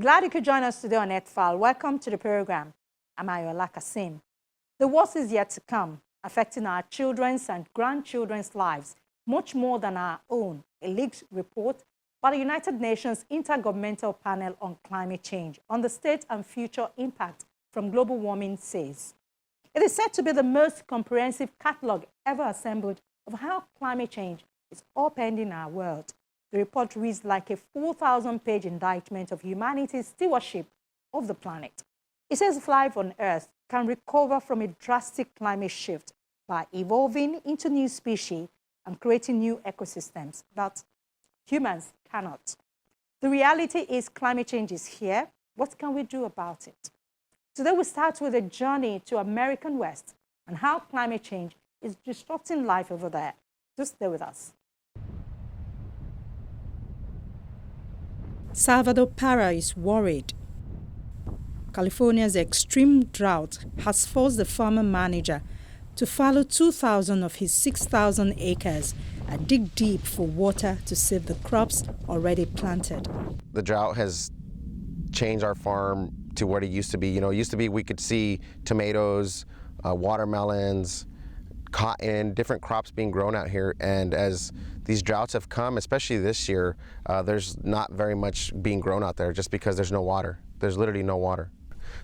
Glad you could join us today on Earthfile. Welcome to the program. I'm Ayola Kasim. The worst is yet to come, affecting our children's and grandchildren's lives much more than our own, a leaked report by the United Nations Intergovernmental Panel on Climate Change on the state and future impact from global warming says. It is said to be the most comprehensive catalogue ever assembled of how climate change is upending our world. The report reads like a 4,000-page indictment of humanity's stewardship of the planet. It says life on Earth can recover from a drastic climate shift by evolving into new species and creating new ecosystems that humans cannot. The reality is climate change is here. What can we do about it? Today we start with a journey to American West and how climate change is disrupting life over there. Just stay with us. Salvador Parra is worried. California's extreme drought has forced the farmer manager to fallow 2,000 of his 6,000 acres and dig deep for water to save the crops already planted. The drought has changed our farm to what it used to be. It used to be we could see tomatoes, watermelons, cotton, different crops being grown out here. And as these droughts have come, especially this year, there's not very much being grown out there just because there's no water. There's literally no water.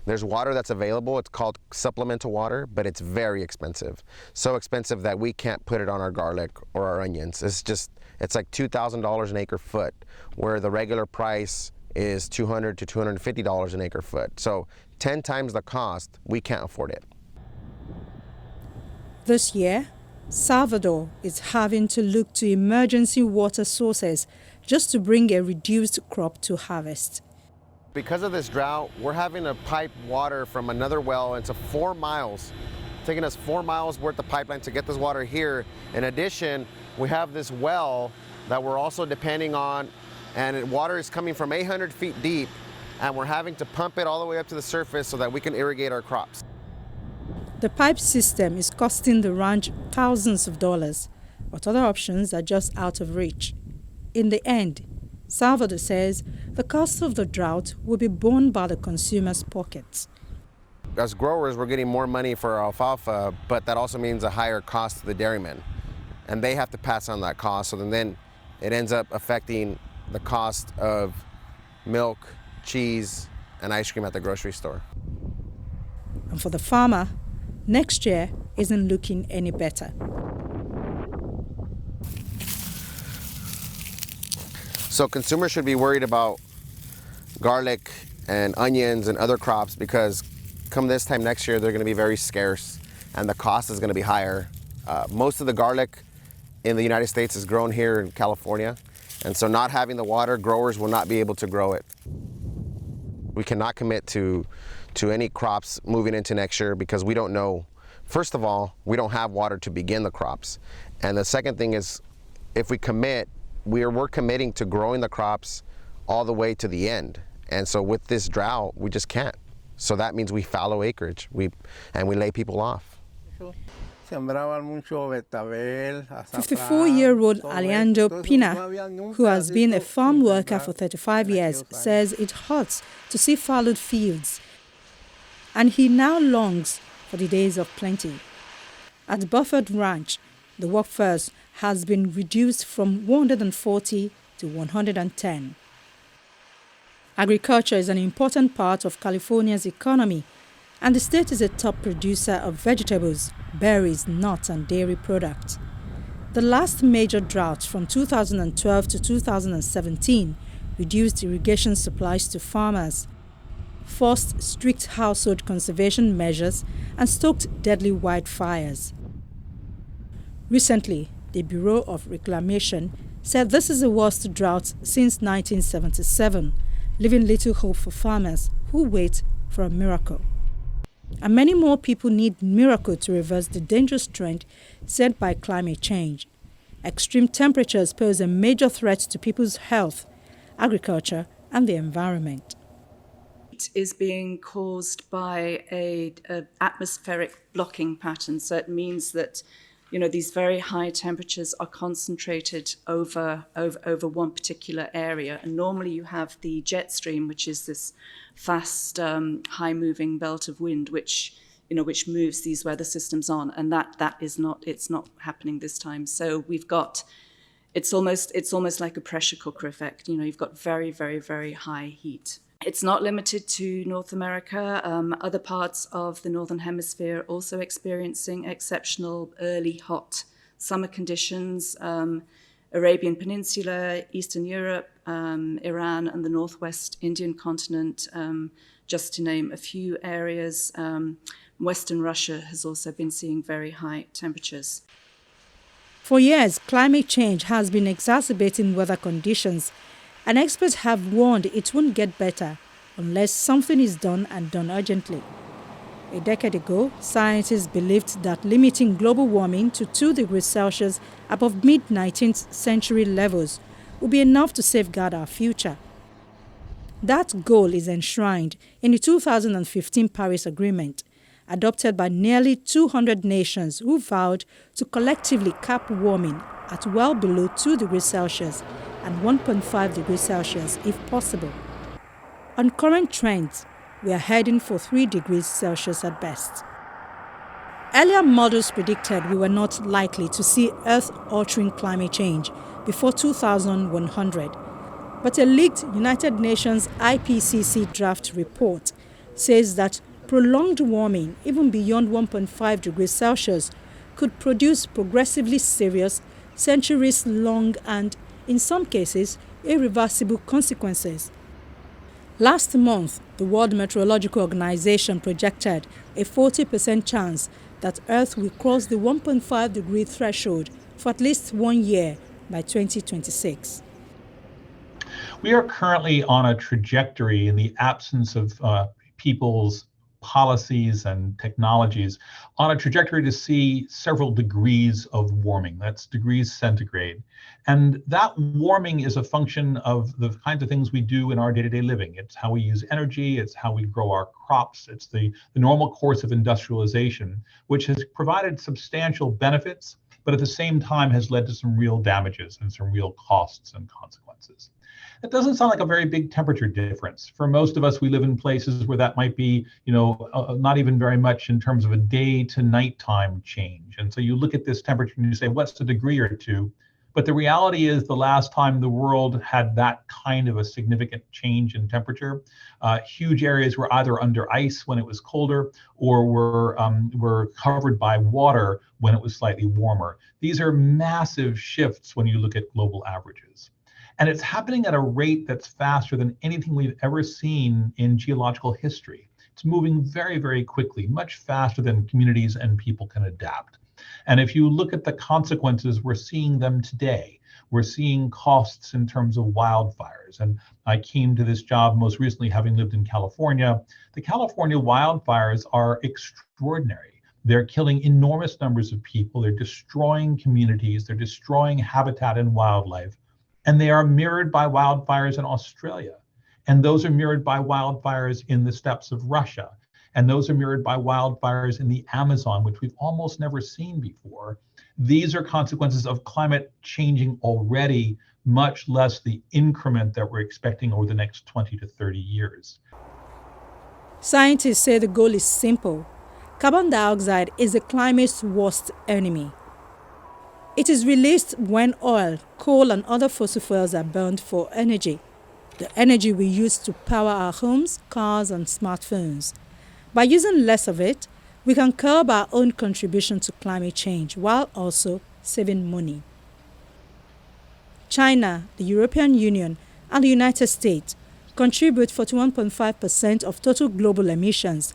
There's water that's available. It's called supplemental water, but it's very expensive. So expensive that we can't put it on our garlic or our onions. It's like $2,000 an acre foot, where the regular price is $200 to $250 an acre foot. So 10 times the cost, we can't afford it. This year, Salvador is having to look to emergency water sources just to bring a reduced crop to harvest. Because of this drought, we're having to pipe water from another well into 4 miles, taking us 4 miles worth of pipeline to get this water here. In addition, we have this well that we're also depending on, and water is coming from 800 feet deep, and we're having to pump it all the way up to the surface so that we can irrigate our crops. The pipe system is costing the ranch thousands of dollars, but other options are just out of reach. In the end, Salvador says the cost of the drought will be borne by the consumer's pockets. As growers, we're getting more money for our alfalfa, but that also means a higher cost to the dairymen. And they have to pass on that cost, so then it ends up affecting the cost of milk, cheese, and ice cream at the grocery store. And for the farmer, next year isn't looking any better. So consumers should be worried about garlic and onions and other crops because come this time next year, they're going to be very scarce and the cost is going to be higher. Most of the garlic in the United States is grown here in California. And so not having the water, growers will not be able to grow it. We cannot commit to any crops moving into next year because we don't know. First of all, we don't have water to begin the crops. And the second thing is, if we commit, we're committing to growing the crops all the way to the end. And so with this drought, we just can't. So that means we fallow acreage and we lay people off. 54-year-old Alejandro Pina, who has been a farm worker for 35 years, says it hurts to see fallowed fields. And he now longs for the days of plenty. At Buffett Ranch, the workforce has been reduced from 140 to 110. Agriculture is an important part of California's economy, and the state is a top producer of vegetables, berries, nuts, and dairy products. The last major drought from 2012 to 2017 reduced irrigation supplies to farmers, forced strict household conservation measures, and stoked deadly wildfires. Recently, the Bureau of Reclamation said this is the worst drought since 1977, leaving little hope for farmers who wait for a miracle. And many more people need miracle to reverse the dangerous trend set by climate change. Extreme temperatures pose a major threat to people's health, agriculture, and the environment. It is being caused by a atmospheric blocking pattern, so it means that these very high temperatures are concentrated over one particular area. And normally you have the jet stream, which is this fast, high-moving belt of wind, which moves these weather systems on. And it's not happening this time. So we've got, it's almost like a pressure cooker effect. You've got very, very, very high heat. It's not limited to North America. Other parts of the Northern Hemisphere are also experiencing exceptional early hot summer conditions. Arabian Peninsula, Eastern Europe, Iran, and the Northwest Indian continent, just to name a few areas. Western Russia has also been seeing very high temperatures. For years, climate change has been exacerbating weather conditions, and experts have warned it won't get better unless something is done and done urgently. A decade ago, scientists believed that limiting global warming to 2 degrees Celsius above mid-19th century levels would be enough to safeguard our future. That goal is enshrined in the 2015 Paris Agreement, adopted by nearly 200 nations who vowed to collectively cap warming at well below 2 degrees Celsius and 1.5 degrees Celsius if possible. On current trends, we are heading for 3 degrees Celsius at best. Earlier models predicted we were not likely to see Earth-altering climate change before 2100, but a leaked United Nations IPCC draft report says that prolonged warming, even beyond 1.5 degrees Celsius, could produce progressively serious, centuries-long and, in some cases, irreversible consequences. Last month, the World Meteorological Organization projected a 40% chance that Earth will cross the 1.5-degree threshold for at least 1 year by 2026. We are currently on a trajectory in the absence of people's policies and technologies on a trajectory to see several degrees of warming. That's degrees centigrade. And that warming is a function of the kinds of things we do in our day-to-day living. It's how we use energy, it's how we grow our crops, it's the normal course of industrialization, which has provided substantial benefits, but at the same time has led to some real damages and some real costs and consequences. It doesn't sound like a very big temperature difference. For most of us, we live in places where that might be, not even very much in terms of a day to nighttime change. And so you look at this temperature and you say, what's a degree or two? But the reality is the last time the world had that kind of a significant change in temperature, huge areas were either under ice when it was colder or were covered by water when it was slightly warmer. These are massive shifts when you look at global averages. And it's happening at a rate that's faster than anything we've ever seen in geological history. It's moving very, very quickly, much faster than communities and people can adapt. And if you look at the consequences, we're seeing them today. We're seeing costs in terms of wildfires. And I came to this job most recently having lived in California. The California wildfires are extraordinary. They're killing enormous numbers of people. They're destroying communities. They're destroying habitat and wildlife. And they are mirrored by wildfires in Australia. And those are mirrored by wildfires in the steppes of Russia. And those are mirrored by wildfires in the Amazon, which we've almost never seen before. These are consequences of climate changing already, much less the increment that we're expecting over the next 20 to 30 years. Scientists say the goal is simple. Carbon dioxide is the climate's worst enemy. It is released when oil, coal, and other fossil fuels are burned for energy, the energy we use to power our homes, cars, and smartphones. By using less of it, we can curb our own contribution to climate change while also saving money. China, the European Union, and the United States contribute 41.5% of total global emissions,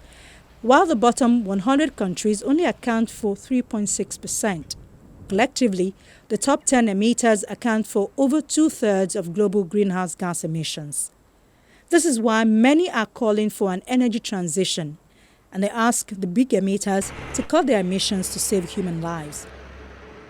while the bottom 100 countries only account for 3.6%. Collectively, the top 10 emitters account for over 2/3 of global greenhouse gas emissions. This is why many are calling for an energy transition, and they ask the big emitters to cut their emissions to save human lives.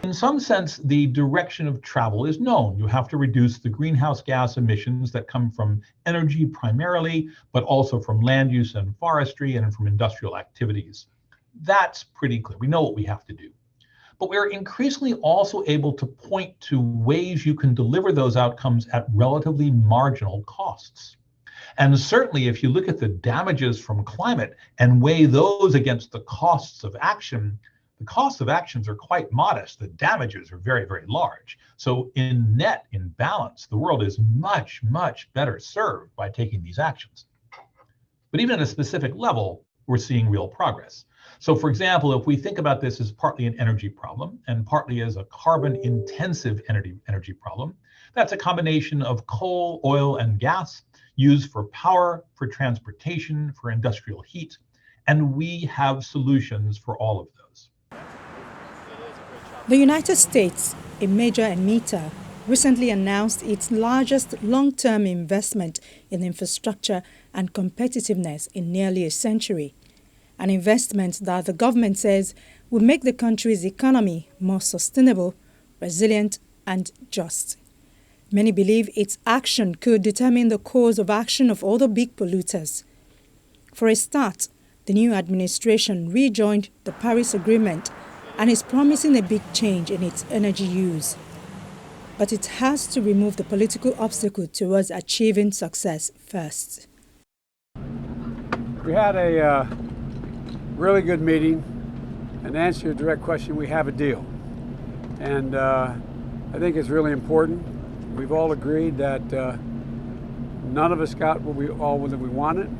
In some sense, the direction of travel is known. You have to reduce the greenhouse gas emissions that come from energy primarily, but also from land use and forestry and from industrial activities. That's pretty clear. We know what we have to do. but we're increasingly also able to point to ways you can deliver those outcomes at relatively marginal costs. And certainly, if you look at the damages from climate and weigh those against the costs of action, the costs of actions are quite modest. The damages are very, very large. So in net, in balance, the world is much, much better served by taking these actions. But even at a specific level, we're seeing real progress. So for example, if we think about this as partly an energy problem and partly as a carbon-intensive energy problem, that's a combination of coal, oil, and gas used for power, for transportation, for industrial heat, and we have solutions for all of those. The United States, a major emitter, recently announced its largest long-term investment in infrastructure and competitiveness in nearly a century. An investment that the government says will make the country's economy more sustainable, resilient, and just. Many believe its action could determine the course of action of other big polluters. For a start, the new administration rejoined the Paris Agreement and is promising a big change in its energy use. But it has to remove the political obstacle towards achieving success first. We had a really good meeting, and to answer your direct question, we have a deal. And I think it's really important. We've all agreed that none of us got all that we wanted.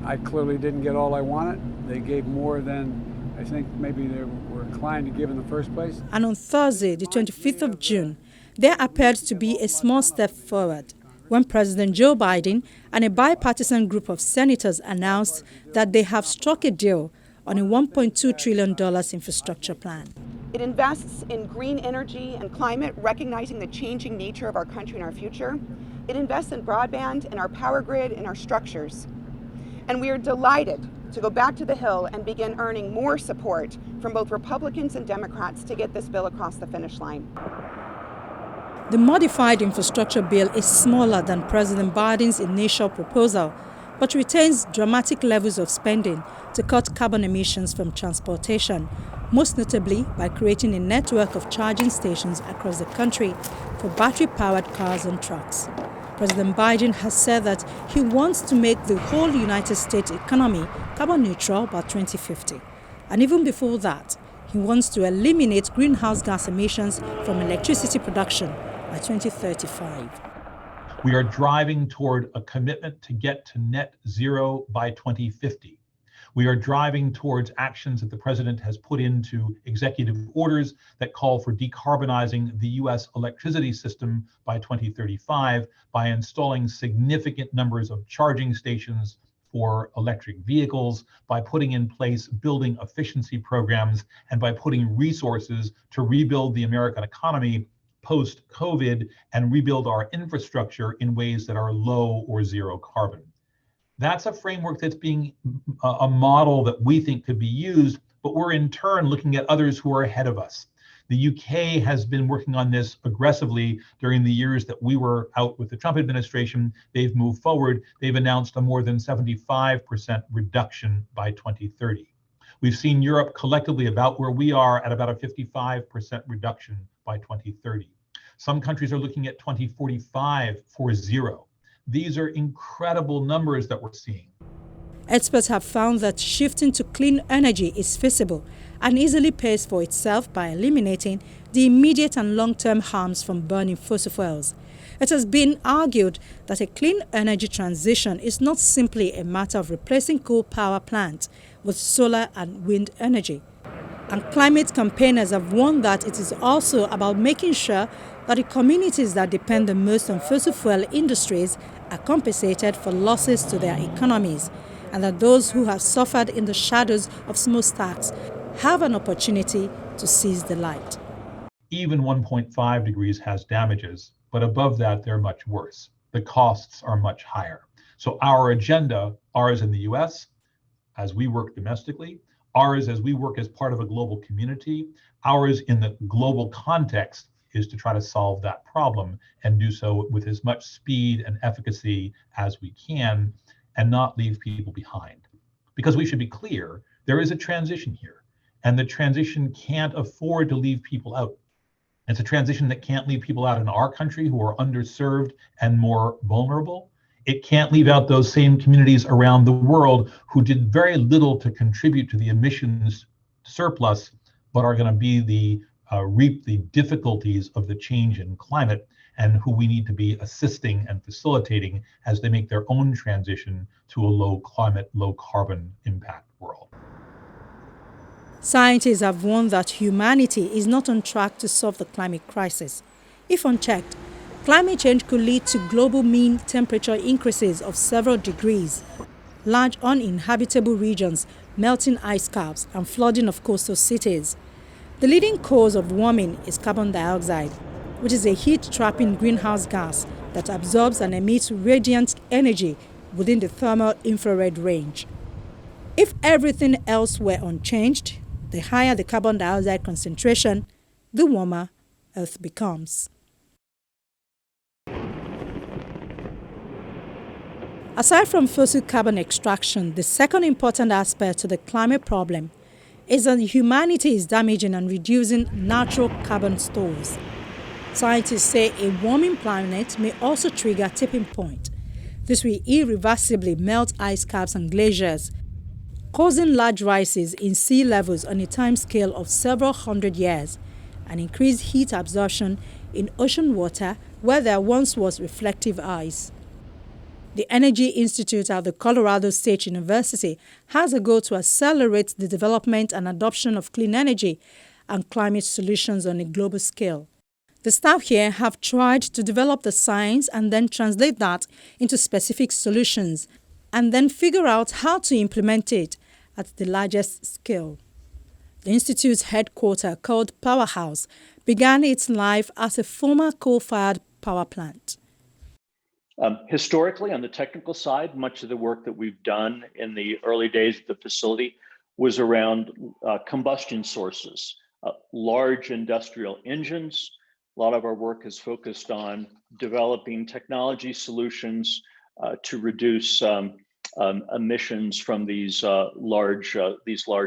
I clearly didn't get all I wanted. They gave more than I think maybe they were inclined to give in the first place. And on Thursday, the 25th of June, there appeared to be a small step forward when President Joe Biden and a bipartisan group of senators announced that they have struck a deal on a $1.2 trillion infrastructure plan. It invests in green energy and climate, recognizing the changing nature of our country and our future. It invests in broadband, in our power grid, in our structures. And we are delighted to go back to the Hill and begin earning more support from both Republicans and Democrats to get this bill across the finish line. The modified infrastructure bill is smaller than President Biden's initial proposal, but retains dramatic levels of spending to cut carbon emissions from transportation, most notably by creating a network of charging stations across the country for battery-powered cars and trucks. President Biden has said that he wants to make the whole United States economy carbon neutral by 2050. And even before that, he wants to eliminate greenhouse gas emissions from electricity production by 2035. We are driving toward a commitment to get to net zero by 2050. We are driving towards actions that the president has put into executive orders that call for decarbonizing the US electricity system by 2035 by installing significant numbers of charging stations for electric vehicles, by putting in place building efficiency programs, and by putting resources to rebuild the American economy post-COVID and rebuild our infrastructure in ways that are low or zero carbon. That's a framework that's being a model that we think could be used, but we're in turn looking at others who are ahead of us. The UK has been working on this aggressively during the years that we were out with the Trump administration. They've moved forward. They've announced a more than 75% reduction by 2030. We've seen Europe collectively about where we are at about a 55% reduction by 2030. Some countries are looking at 2045 for zero. These are incredible numbers that we're seeing. Experts have found that shifting to clean energy is feasible and easily pays for itself by eliminating the immediate and long-term harms from burning fossil fuels. It has been argued that a clean energy transition is not simply a matter of replacing coal power plants with solar and wind energy. And climate campaigners have warned that it is also about making sure that the communities that depend the most on fossil fuel industries are compensated for losses to their economies, and that those who have suffered in the shadows of smokestacks have an opportunity to seize the light. Even 1.5 degrees has damages, but above that, they're much worse. The costs are much higher. So our agenda, ours in the US, as we work domestically, ours as we work as part of a global community, ours in the global context is to try to solve that problem and do so with as much speed and efficacy as we can and not leave people behind. Because we should be clear, there is a transition here. And the transition can't afford to leave people out. It's a transition that can't leave people out in our country who are underserved and more vulnerable. It can't leave out those same communities around the world who did very little to contribute to the emissions surplus, but are going to be reap the difficulties of the change in climate, and who we need to be assisting and facilitating as they make their own transition to a low climate, low carbon impact world. Scientists have warned that humanity is not on track to solve the climate crisis. If unchecked, climate change could lead to global mean temperature increases of several degrees, large uninhabitable regions, melting ice caps, and flooding of coastal cities. The leading cause of warming is carbon dioxide, which is a heat-trapping greenhouse gas that absorbs and emits radiant energy within the thermal infrared range. If everything else were unchanged, the higher the carbon dioxide concentration, the warmer Earth becomes. Aside from fossil carbon extraction, the second important aspect to the climate problem is that humanity is damaging and reducing natural carbon stores. Scientists say a warming planet may also trigger a tipping point. This will irreversibly melt ice caps and glaciers, causing large rises in sea levels on a timescale of several hundred years, and increased heat absorption in ocean water where there once was reflective ice. The Energy Institute at the Colorado State University has a goal to accelerate the development and adoption of clean energy and climate solutions on a global scale. The staff here have tried to develop the science and then translate that into specific solutions, and then figure out how to implement it at the largest scale. The Institute's headquarters, called Powerhouse, began its life as a former coal-fired power plant. Historically, on the technical side, much of the work that we've done in the early days of the facility was around combustion sources, large industrial engines. A lot of our work is focused on developing technology solutions to reduce emissions from these large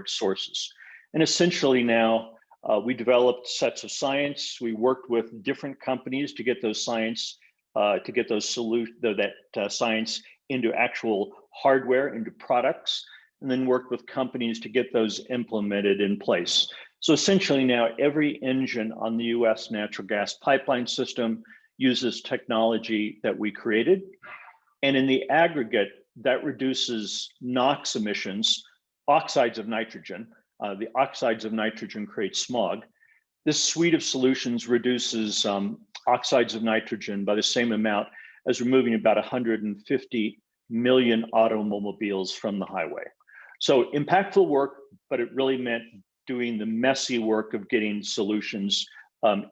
sources. And essentially now, we developed sets of science. We worked with different companies to get those science science into actual hardware, into products, and then worked with companies to get those implemented in place. So essentially now every engine on the US natural gas pipeline system uses technology that we created. And in the aggregate, that reduces NOx emissions, oxides of nitrogen. The oxides of nitrogen create smog. This suite of solutions reduces oxides of nitrogen by the same amount as removing about 150 million automobiles from the highway. So impactful work, but it really meant doing the messy work of getting solutions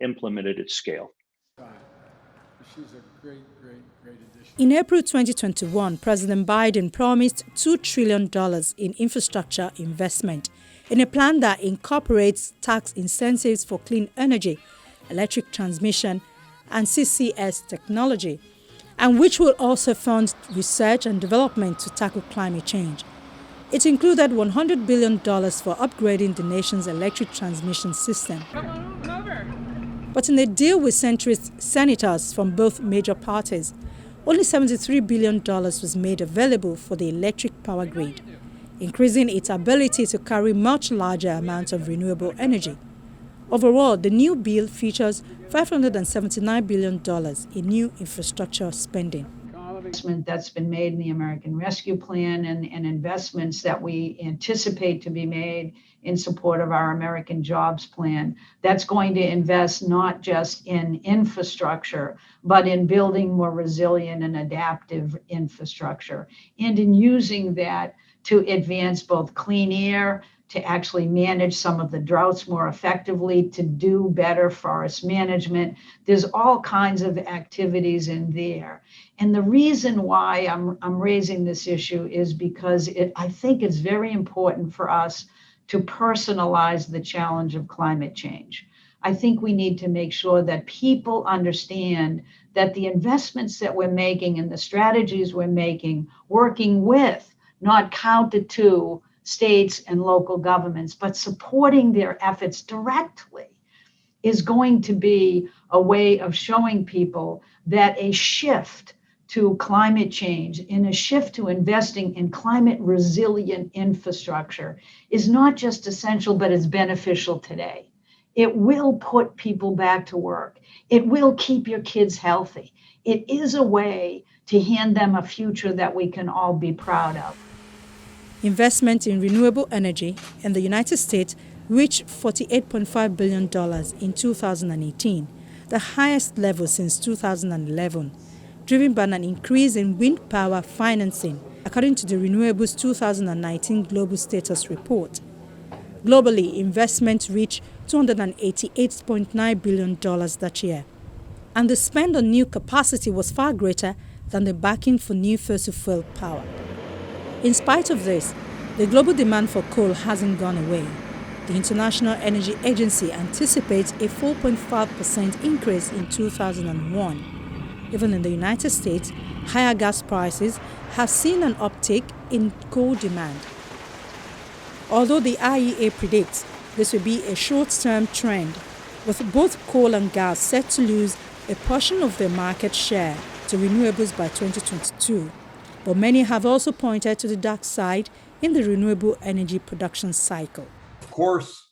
implemented at scale. She's a great addition. In April 2021, President Biden promised $2 trillion in infrastructure investment in a plan that incorporates tax incentives for clean energy, electric transmission, and CCS technology, and which will also fund research and development to tackle climate change. It included $100 billion for upgrading the nation's electric transmission system. But in a deal with centrist senators from both major parties, only $73 billion was made available for the electric power grid, increasing its ability to carry much larger amounts of renewable energy. Overall, the new bill features $579 billion in new infrastructure spending. Investment that's been made in the American Rescue Plan and investments that we anticipate to be made in support of our American Jobs Plan, that's going to invest not just in infrastructure, but in building more resilient and adaptive infrastructure, and in using that to advance both clean air, to actually manage some of the droughts more effectively, to do better forest management. There's all kinds of activities in there. And the reason why I'm raising this issue is because I think it's very important for us to personalize the challenge of climate change. I think we need to make sure that people understand that the investments that we're making and the strategies we're making, working with, not counter to, states and local governments, but supporting their efforts directly is going to be a way of showing people that a shift to climate change and a shift to investing in climate resilient infrastructure is not just essential, but is beneficial today. It will put people back to work. It will keep your kids healthy. It is a way to hand them a future that we can all be proud of. Investment in renewable energy in the United States reached $48.5 billion in 2018, the highest level since 2011, driven by an increase in wind power financing, according to the Renewables 2019 Global Status Report. Globally, investment reached $288.9 billion that year, and the spend on new capacity was far greater than the backing for new fossil fuel power. In spite of this, the global demand for coal hasn't gone away. The International Energy Agency anticipates a 4.5% increase in 2001. Even in the United States, higher gas prices have seen an uptick in coal demand. Although the IEA predicts this will be a short-term trend, with both coal and gas set to lose a portion of their market share to renewables by 2022. But many have also pointed to the dark side in the renewable energy production cycle. Of course,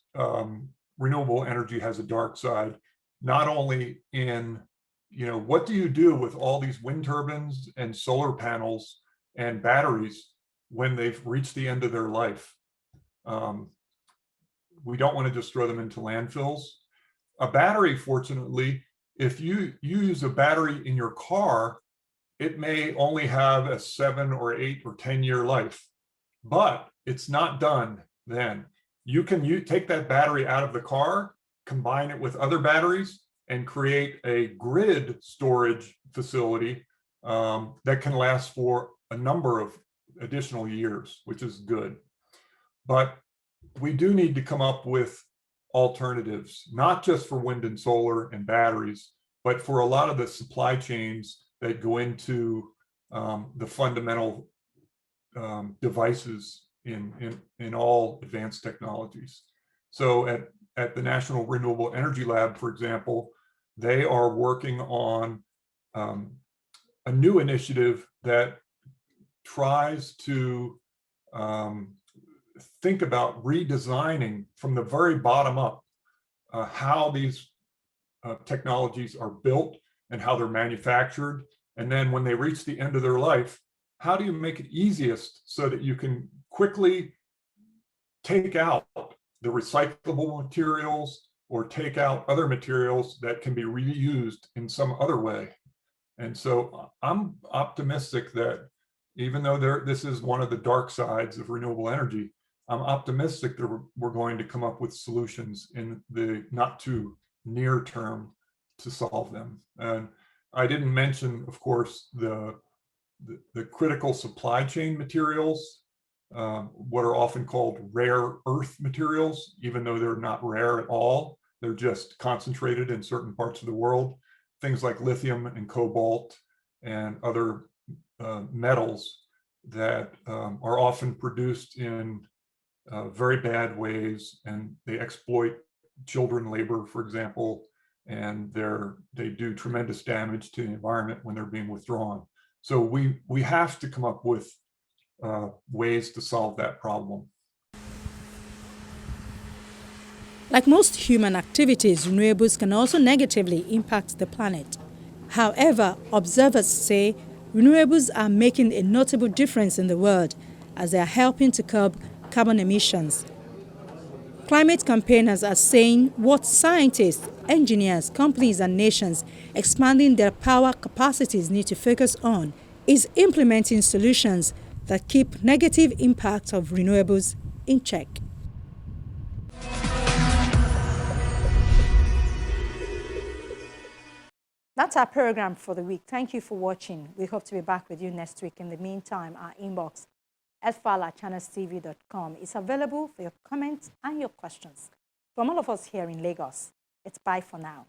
renewable energy has a dark side, not only in, what do you do with all these wind turbines and solar panels and batteries when they've reached the end of their life? We don't want to just throw them into landfills. A battery, fortunately, if you use a battery in your car, it may only have a 7 or 8 or 10-year life, but it's not done then. You can take that battery out of the car, combine it with other batteries, and create a grid storage facility that can last for a number of additional years, which is good. But we do need to come up with alternatives, not just for wind and solar and batteries, but for a lot of the supply chains that go into the fundamental devices in all advanced technologies. So at the National Renewable Energy Lab, for example, they are working on a new initiative that tries to think about redesigning from the very bottom up how these technologies are built and how they're manufactured. And then when they reach the end of their life, how do you make it easiest so that you can quickly take out the recyclable materials or take out other materials that can be reused in some other way? And so I'm optimistic that even though this is one of the dark sides of renewable energy, I'm optimistic that we're going to come up with solutions in the not too near term to solve them. And I didn't mention, of course, the critical supply chain materials, what are often called rare earth materials, even though they're not rare at all. They're just concentrated in certain parts of the world. Things like lithium and cobalt and other metals that are often produced in very bad ways, and they exploit children labor, for example, and they do tremendous damage to the environment when they're being withdrawn. So we have to come up with ways to solve that problem. Like most human activities, renewables can also negatively impact the planet. However, observers say renewables are making a notable difference in the world as they are helping to curb carbon emissions. Climate campaigners are saying what scientists, engineers, companies and nations expanding their power capacities need to focus on is implementing solutions that keep negative impacts of renewables in check. That's our program for the week. Thank you for watching. We hope to be back with you next week. In the meantime, our inbox, earthfile@channelstv.com, is available for your comments and your questions. From all of us here in Lagos, it's bye for now.